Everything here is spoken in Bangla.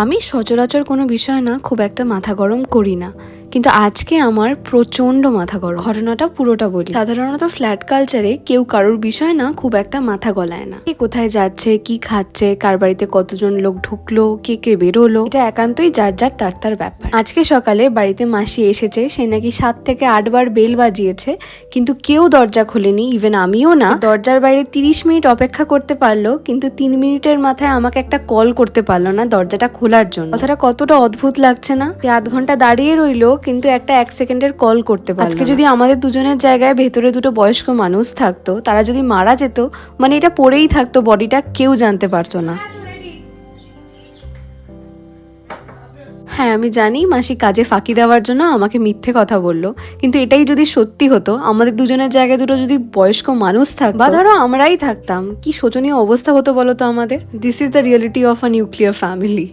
আমি সচরাচর কোনো বিষয় না খুব একটা মাথা গরম করি না, কিন্তু আজকে আমার প্রচণ্ড মাথা গরম। ঘটনাটা পুরোটা বলি। সাধারণত ফ্ল্যাট কালচারে কেউ কারোর বিষয় না খুব একটা মাথা গলায় না। কে কোথায় যাচ্ছে, কি খাচ্ছে, কার বাড়িতে কতজন লোক ঢুকলো, কে কে বেরোলো, এটা একান্তই যার যার তার ব্যাপার। আজকে সকালে বাড়িতে মাসি এসেছে, সে নাকি 7 থেকে 8 বার বেল বাজিয়েছে, কিন্তু কেউ দরজা খোলেনি, ইভেন আমিও না। দরজার বাইরে 30 মিনিট অপেক্ষা করতে পারলো, কিন্তু 3 মিনিটের মাথায় আমাকে একটা কল করতে পারলো না দরজাটা খোলার জন্য। কথাটা কতটা অদ্ভুত লাগছে না? 8 ঘন্টা দাঁড়িয়ে রইলো, কিন্তু একটা 1 সেকেন্ডের কল করতে পারলো। আজকে যদি আমাদের দুজনের জায়গায় ভেতরে দুটো বয়স্ক মানুষ থাকতো, তারা যদি মারা যেত, মানে এটা পড়েই থাকতো বডিটা, কেউ জানতে পারতো না। হ্যাঁ, আমি জানি মাসি কাজে ফাঁকি দেওয়ার জন্য আমাকে মিথ্যে কথা বললো, কিন্তু এটাই যদি সত্যি হতো, আমাদের দুজনের জায়গায় দুটো যদি বয়স্ক মানুষ থাকতো, বা ধরো আমরাই থাকতাম, কি শোচনীয় অবস্থা হতো বলো তো আমাদের। This is the reality of a nuclear family.